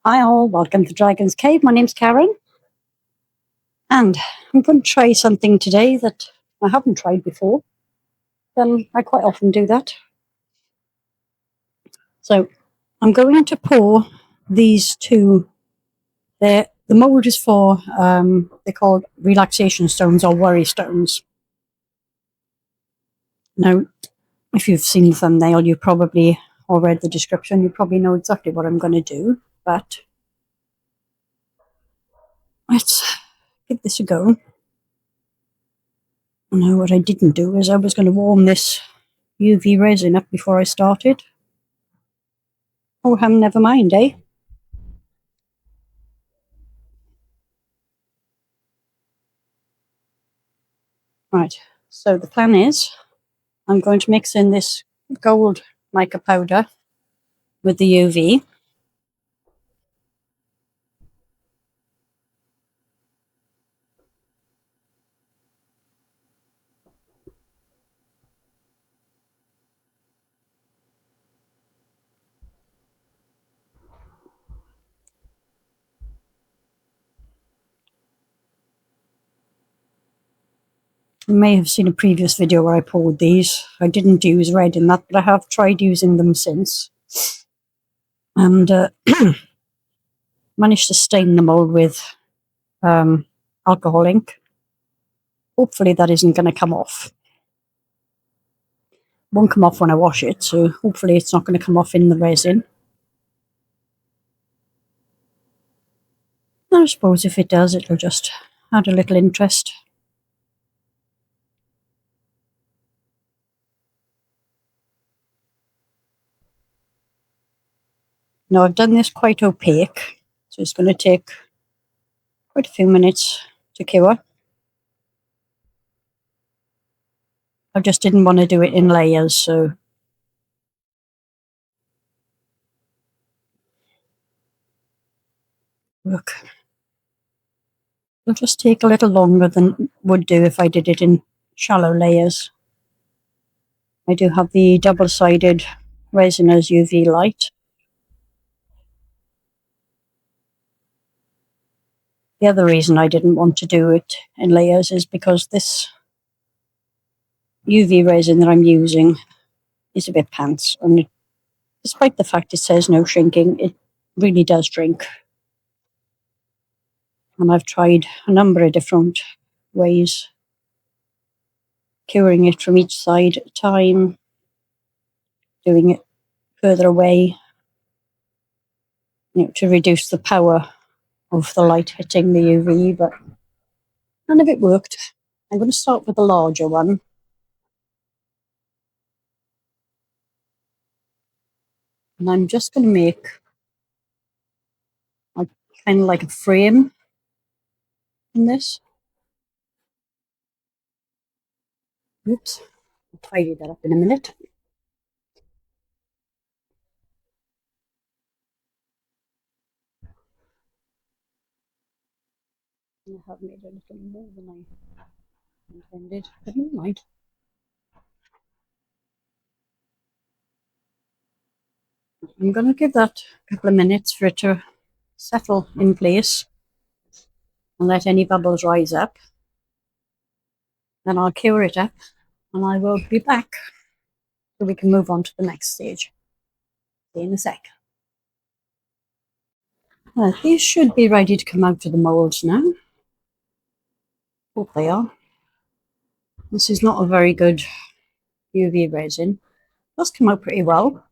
Hi all, welcome to Dragon's Cave. My name's Karen and I'm going to try something today that I haven't tried before. I quite often do that. So I'm going to pour these two. The mould is for, they're called relaxation stones or worry stones. Now, if you've seen the thumbnail, you probably, or read the description, you probably know exactly what I'm going to do, but let's give this a go. Now, what I didn't do is I was going to warm this UV resin up before I started. Oh, never mind, eh? Right, so the plan is I'm going to mix in this gold mica powder with the UV. You may have seen a previous video where I poured these. I didn't use red in that, but I have tried using them since. And managed to stain the mould with alcohol ink. Hopefully that isn't going to come off. Won't come off when I wash it, so hopefully it's not going to come off in the resin. I suppose if it does, it'll just add a little interest. Now I've done this quite opaque, so it's going to take quite a few minutes to cure. I just didn't want to do it in layers, so look. It'll just take a little longer than would do if I did it in shallow layers. I do have the double-sided resin as UV light. The other reason I didn't want to do it in layers is because this UV resin that I'm using is a bit pants, and despite the fact it says no shrinking, it really does shrink. And I've tried a number of different ways, curing it from each side at a time, doing it further away, to reduce the power of the light hitting the UV, but none of it worked. I'm going to start with the larger one. And I'm just going to make kind of like a frame in this. Oops, I'll tidy that up in a minute. I have made a little more than I intended, but never mind. I'm going to give that a couple of minutes for it to settle in place and let any bubbles rise up. Then I'll cure it up and I will be back so we can move on to the next stage. See you in a sec. These should be ready to come out of the moulds now. Hope they are. This is not a very good UV resin. It does come out pretty well.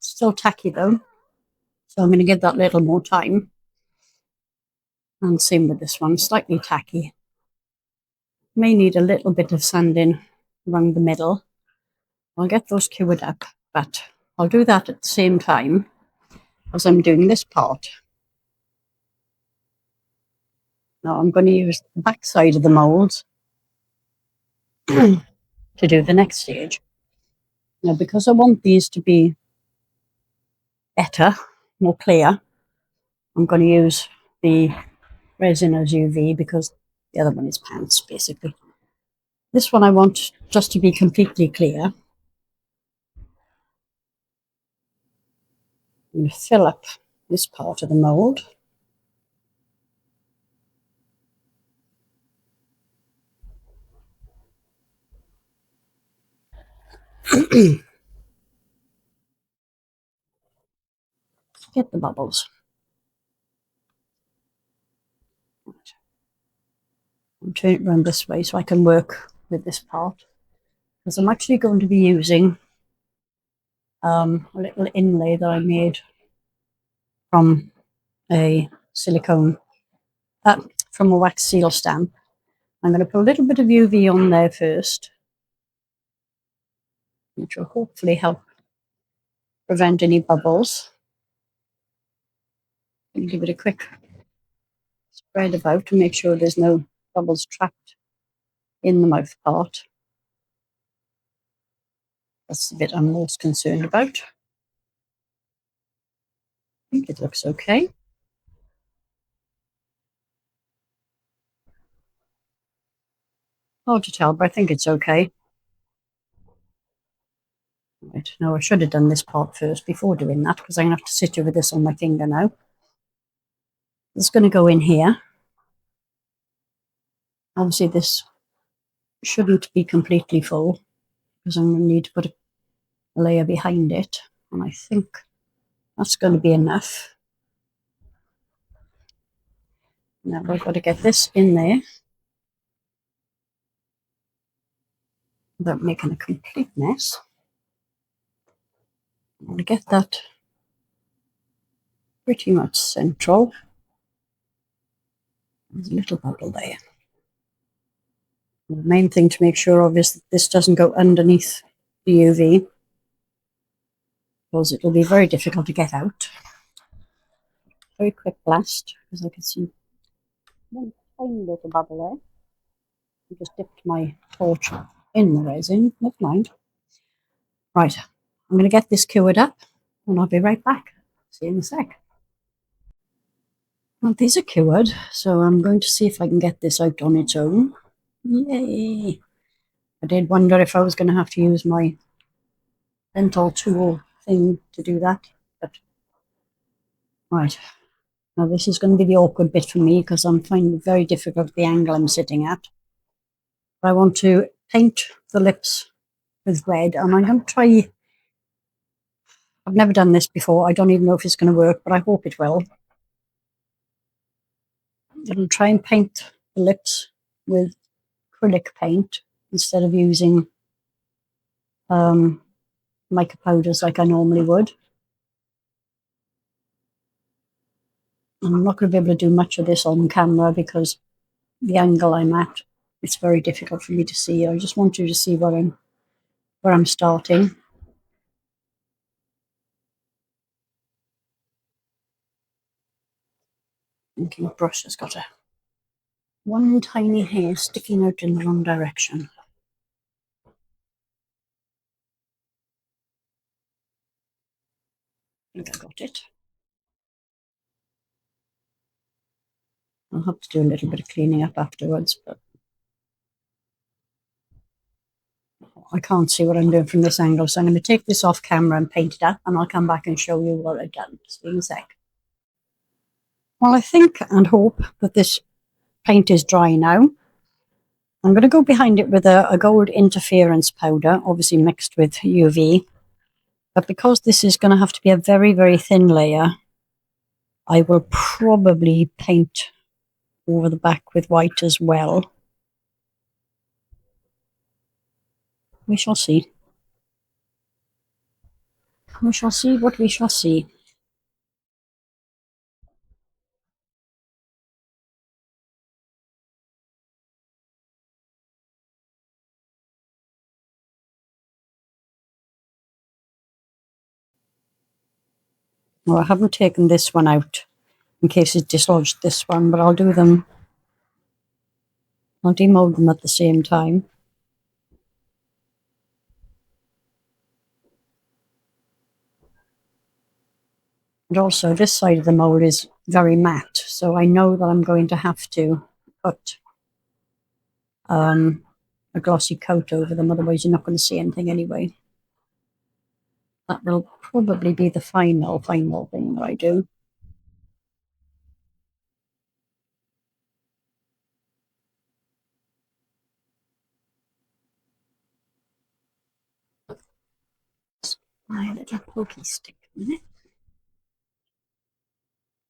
Still tacky though, so I'm going to give that a little more time. And same with this one, slightly tacky. May need a little bit of sanding around the middle. I'll get those cured up, but I'll do that at the same time as I'm doing this part. Now I'm going to use the back side of the mould to do the next stage. Now, because I want these to be better, more clear, I'm going to use the resin as UV because the other one is pants, basically. This one I want just to be completely clear. I'm going to fill up this part of the mould. Get the bubbles. And turn it around this way so I can work with this part. Because I'm actually going to be using a little inlay that I made from a silicone, from a wax seal stamp. I'm going to put a little bit of UV on there first, which will hopefully help prevent any bubbles. And give it a quick spread about to make sure there's no bubbles trapped in the mouth part. That's the bit I'm most concerned about. I think it looks okay. Hard to tell, but I think it's okay. Right, now I should have done this part first before doing that, because I'm going to have to sit over this on my finger now. It's going to go in here. Obviously this shouldn't be completely full, because I'm going to need to put a layer behind it, and I think that's going to be enough. Now I've got to get this in there without making a complete mess. I'm going to get that pretty much central. There's a little bubble there. The main thing to make sure of is that this doesn't go underneath the UV, because it will be very difficult to get out. Very quick blast, because I can see one tiny little bubble there. I just dipped my torch in the resin, never mind. Right, I'm going to get this cured up, and I'll be right back. See you in a sec. Well, these are cured, so I'm going to see if I can get this out on its own. Yay! I did wonder if I was going to have to use my dental tool thing to do that, but right. Now this is going to be the awkward bit for me, because I'm finding it very difficult the angle I'm sitting at. But I want to paint the lips with red, and I'm going to try. I've never done this before. I don't even know if it's going to work, but I hope it will. I'll try and paint the lips with acrylic paint instead of using mica powders like I normally would. I'm not going to be able to do much of this on camera because the angle I'm at, it's very difficult for me to see. I just want you to see where I'm starting. I think my brush has got one tiny hair sticking out in the wrong direction. I think I got it. I'll have to do a little bit of cleaning up afterwards, but I can't see what I'm doing from this angle, so I'm going to take this off camera and paint it up, and I'll come back and show you what I've done. Just in a sec. Well, I think and hope that this paint is dry now. I'm going to go behind it with a gold interference powder, obviously mixed with UV. But because this is going to have to be a very, very thin layer, I will probably paint over the back with white as well. We shall see. We shall see what we shall see. Well, I haven't taken this one out in case it dislodged this one, but I'll do them. I'll demold them at the same time. And also, this side of the mold is very matte, so I know that I'm going to have to put a glossy coat over them, otherwise you're not going to see anything anyway. That will probably be the final thing that I do. little pokey stick in it.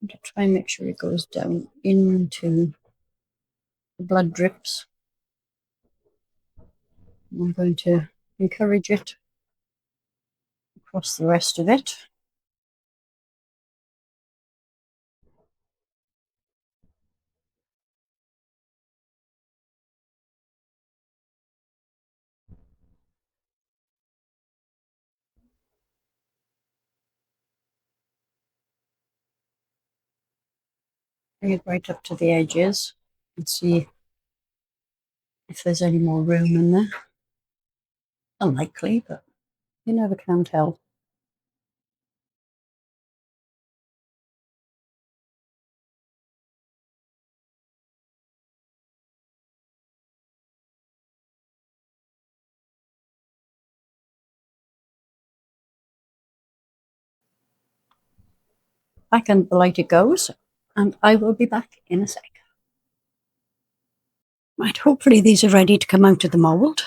And to try and make sure it goes down into the blood drips. I'm going to encourage it across the rest of it. Bring it right up to the edges and see if there's any more room in there. Unlikely, but you never can tell. Back under the light it goes, and I will be back in a sec. Right, hopefully these are ready to come out of the mould.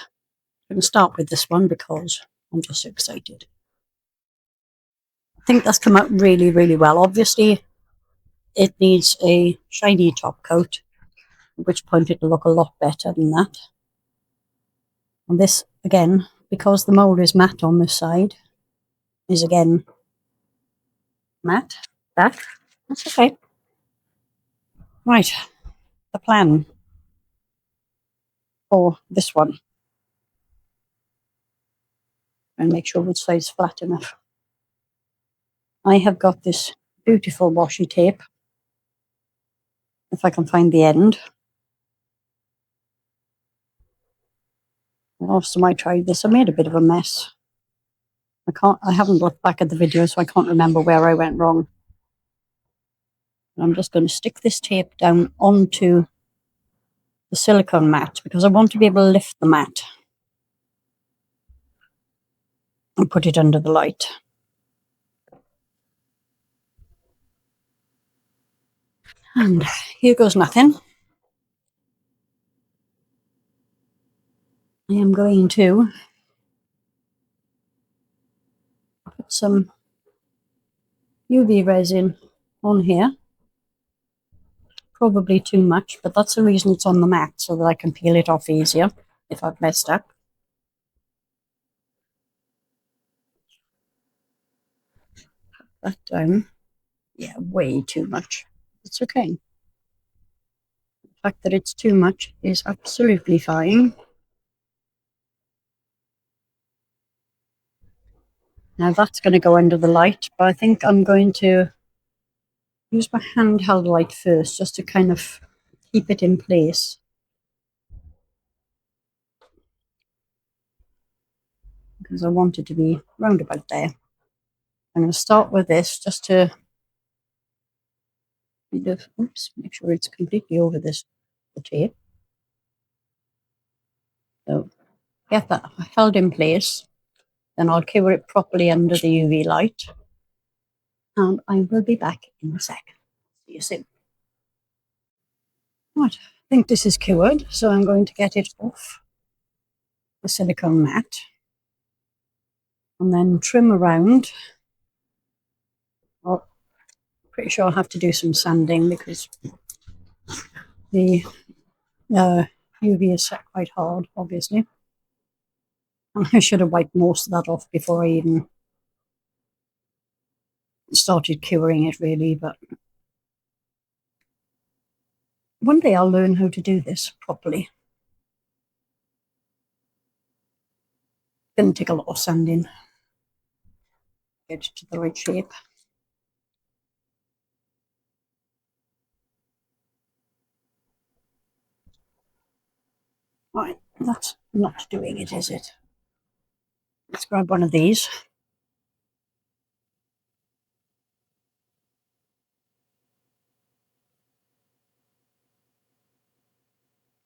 I'm going to start with this one because I'm just so excited. I think that's come out really, really well. Obviously, it needs a shiny top coat, at which point it'll look a lot better than that. And this, again, because the mould is matte on this side, is again matte. That's okay. Right, the plan for this one. And make sure which side's flat enough. I have got this beautiful washi tape, if I can find the end. Last time I tried this, I made a bit of a mess. I haven't looked back at the video, so I can't remember where I went wrong. I'm just going to stick this tape down onto the silicone mat because I want to be able to lift the mat and put it under the light. And here goes nothing. I am going to put some UV resin on here. Probably too much, but that's the reason it's on the mat, so that I can peel it off easier if I've messed up. Put that down. Yeah, way too much. It's okay. The fact that it's too much is absolutely fine. Now that's going to go under the light, but I think I'm going to use my handheld light first, just to kind of keep it in place. Because I want it to be round about there. I'm going to start with this just to make sure it's completely over the tape. So get that held in place. Then I'll cover it properly under the UV light. And I will be back in a sec. See you soon. Right, I think this is cured, so I'm going to get it off the silicone mat and then trim around. I'm pretty sure I'll have to do some sanding because the UV is set quite hard, obviously. And I should have wiped most of that off before I even started curing it, really. But one day I'll learn how to do this properly. It's going to take a lot of sanding. Get it to the right shape. Right, that's not doing it, is it? Let's grab one of these.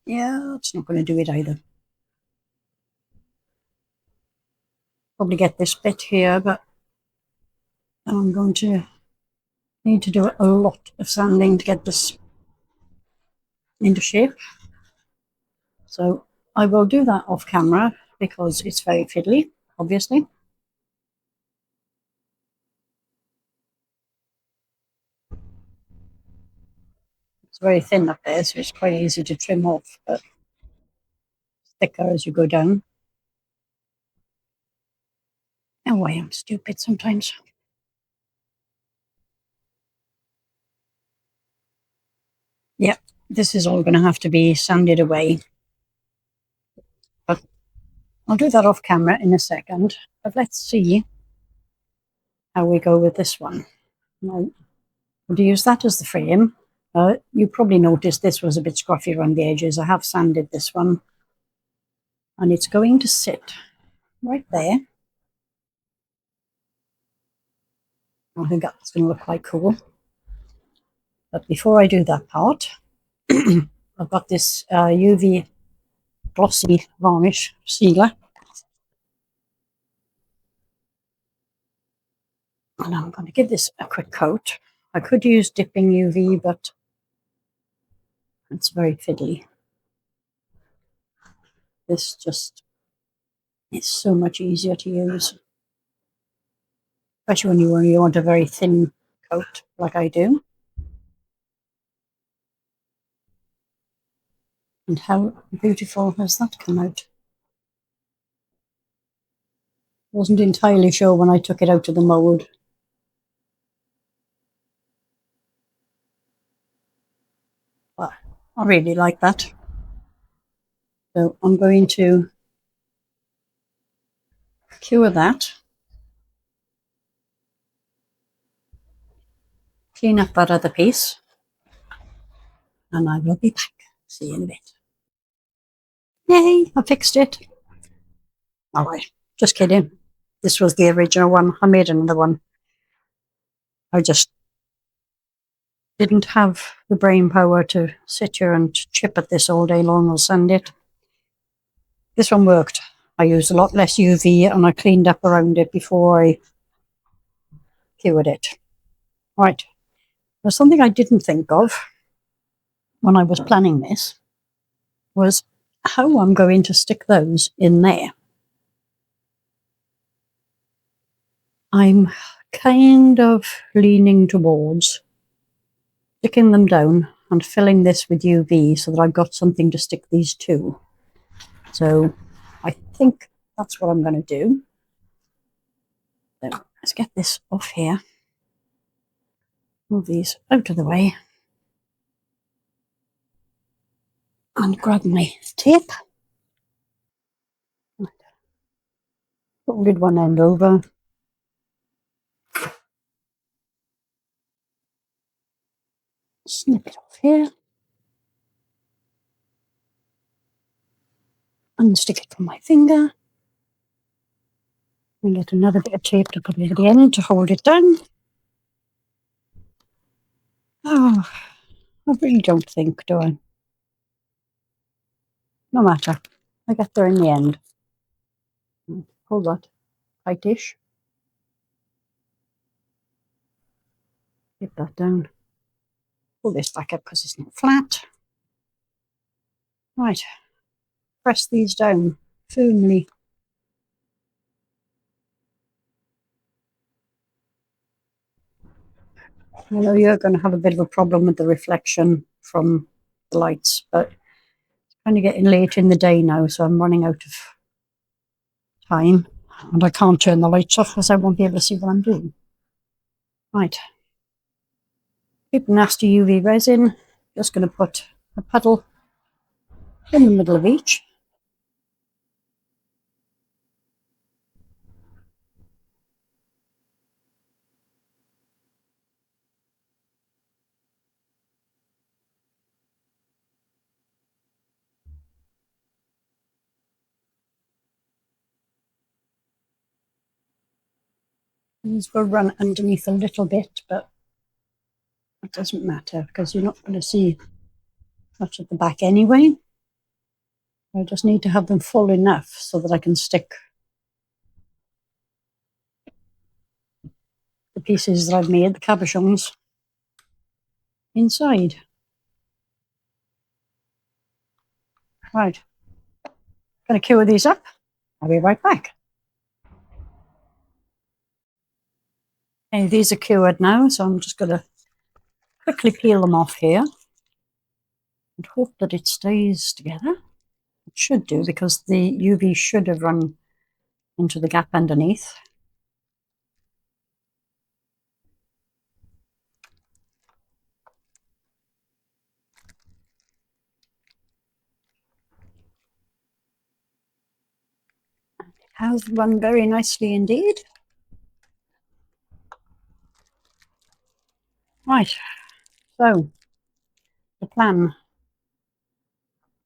Yeah, it's not going to do it either. Probably get this bit here, but I'm going to need to do a lot of sanding to get this into shape. So I will do that off camera because it's very fiddly, obviously. It's very thin up there, so it's quite easy to trim off, but thicker as you go down. Oh, I am stupid sometimes. Yeah, this is all going to have to be sanded away. But I'll do that off camera in a second. But let's see how we go with this one. Now, to use that as the frame, you probably noticed this was a bit scruffy around the edges. I have sanded this one. And it's going to sit right there. I think that's going to look quite cool. But before I do that part, I've got this UV glossy varnish sealer. And I'm going to give this a quick coat. I could use dipping UV, but it's very fiddly. This just is so much easier to use, especially when you want a very thin coat like I do. And how beautiful has that come out? Wasn't entirely sure when I took it out of the mould. But I really like that. So I'm going to cure that. Clean up that other piece. And I will be back. See you in a bit. Yay, I fixed it. All right, just kidding. This was the original one. I made another one. I just didn't have the brain power to sit here and chip at this all day long or sand it. This one worked. I used a lot less UV and I cleaned up around it before I cured it. Right, there's something I didn't think of when I was planning this was how I'm going to stick those in there. I'm kind of leaning towards sticking them down and filling this with UV so that I've got something to stick these to. So I think that's what I'm going to do. So let's get this off here. Move these out of the way. And grab my tape. Folded one end over. Snip it off here. Unstick it from my finger. And get another bit of tape to put at the end to hold it down. Oh, I really don't think, do I? No matter. I get there in the end. Hold that tightish. Get that down. Pull this back up because it's not flat. Right. Press these down firmly. I know you're going to have a bit of a problem with the reflection from the lights, but it's kind of getting late in the day now, so I'm running out of time. And I can't turn the lights off because I won't be able to see what I'm doing. Right. Keep nasty UV resin. Just going to put a puddle in the middle of each. These will run underneath a little bit, but it doesn't matter because you're not going to see much at the back anyway. I just need to have them full enough so that I can stick the pieces that I've made, the cabochons, inside. Right. Going to cure these up. I'll be right back. Okay, these are cured now, so I'm just going to quickly peel them off here. and hope that it stays together. It should do, because the UV should have run into the gap underneath. And it has run very nicely indeed. Right, so the plan.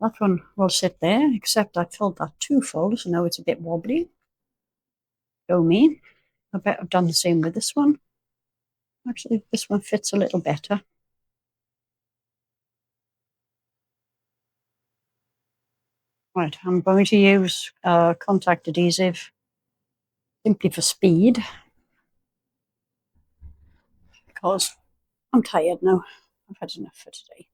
That one will sit there, except I filled that too full, so now it's a bit wobbly. Go me. I bet I've done the same with this one. Actually, this one fits a little better. Right, I'm going to use contact adhesive simply for speed, because I'm tired now. I've had enough for today.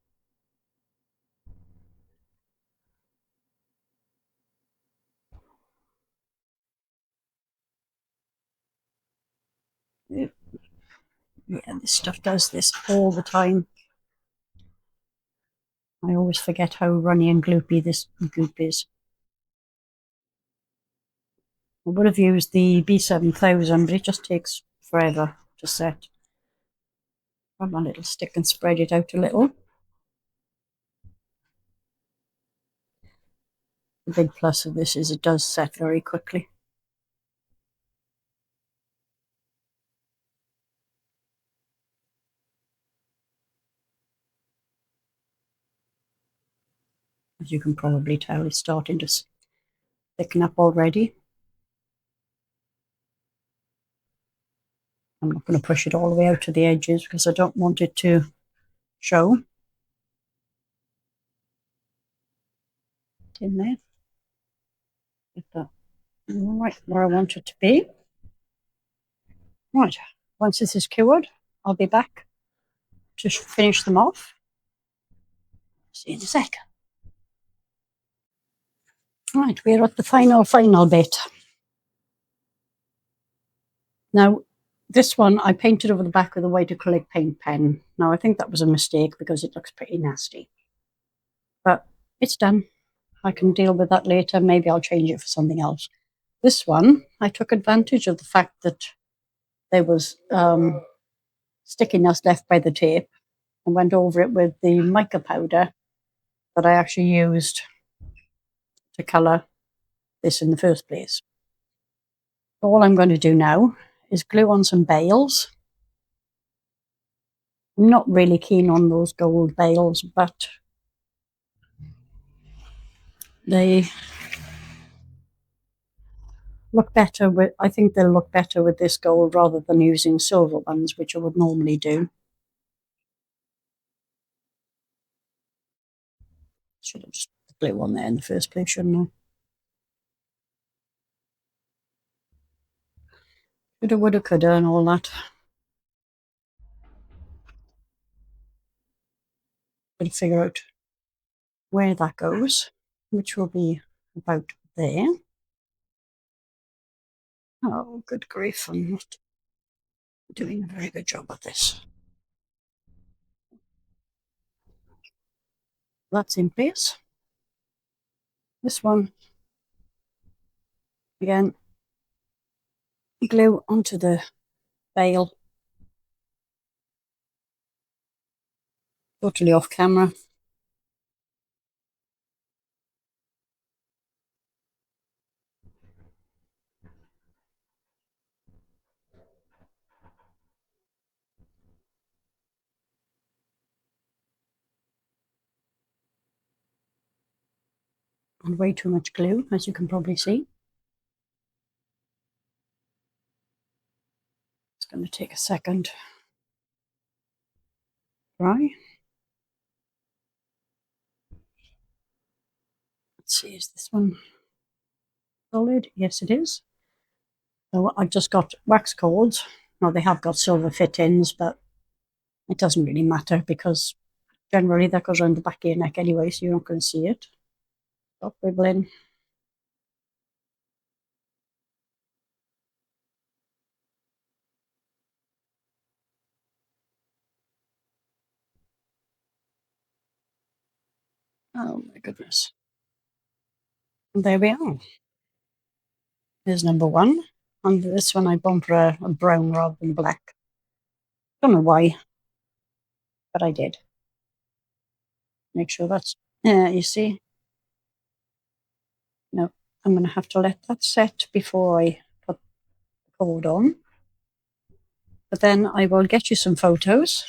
Yeah, this stuff does this all the time. I always forget how runny and gloopy this goop is. I would have used the B7000, but it just takes forever to set. Grab my little stick and spread it out a little. The big plus of this is it does set very quickly. As you can probably tell, it's starting to thicken up already. I'm not going to push it all the way out to the edges because I don't want it to show. In there. Get that right where I want it to be. Right, once this is cured, I'll be back to finish them off. See you in a sec. Right, we're at the final bit. Now, this one I painted over the back with a white acrylic paint pen. Now, I think that was a mistake because it looks pretty nasty. But it's done. I can deal with that later. Maybe I'll change it for something else. This one, I took advantage of the fact that there was stickiness left by the tape and went over it with the mica powder that I actually used to colour this in the first place. All I'm going to do now is glue on some bales. I'm not really keen on those gold bales, but they look better with, I think they'll look better with this gold rather than using silver ones, which I would normally do. Should have just put glue on there in the first place, shouldn't I? Shoulda, woulda, coulda, and all that. Got to figure out where that goes, which will be about there. Oh, good grief, I'm not doing a very good job at this. That's in place. This one, again, glue onto the bale, totally off camera. And way too much glue, as you can probably see. It's going to take a second. Dry. Let's see, is this one solid? Yes, it is. So I've just got wax cords. Now they have got silver fittings, but it doesn't really matter because generally that goes around the back of your neck anyway, so you're not going to see it. Stop wiggling. Oh my goodness. And there we are. There's number one. And this one I've gone for a brown rather than black. Don't know why, but I did. Make sure that's, yeah, you see. No, I'm going to have to let that set before I put the cold on. But then I will get you some photos.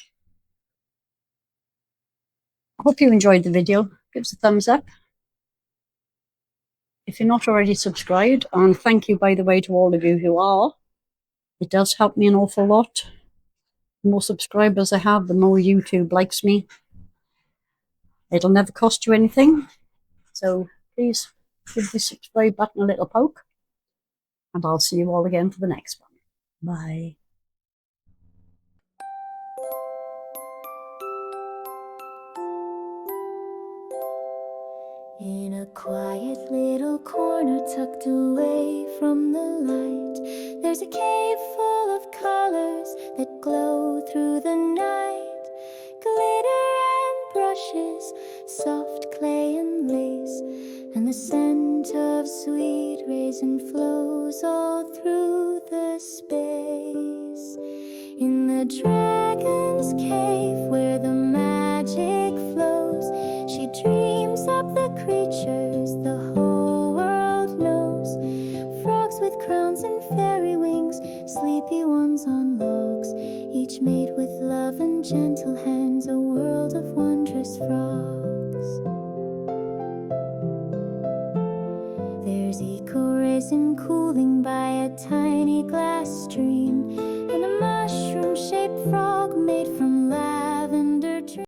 Hope you enjoyed the video. Give us a thumbs up. If you're not already subscribed, and thank you, by the way, to all of you who are. It does help me an awful lot. The more subscribers I have, the more YouTube likes me. It'll never cost you anything. So please give the subscribe button a little poke. And I'll see you all again for the next one. Bye. In a quiet little corner tucked away from the light, there's a cave full of colors that glow through the night. Glitter and brushes, soft clay and lace, and the scent of sweet resin flows all through the space. In the dragon's cave where the magic flows, she dreams up the creatures the whole world knows. Frogs with crowns and fairy wings, sleepy ones on logs, each made with love and gentle hands, a world of wondrous frogs. There's eco resin cooling by a tiny glass stream.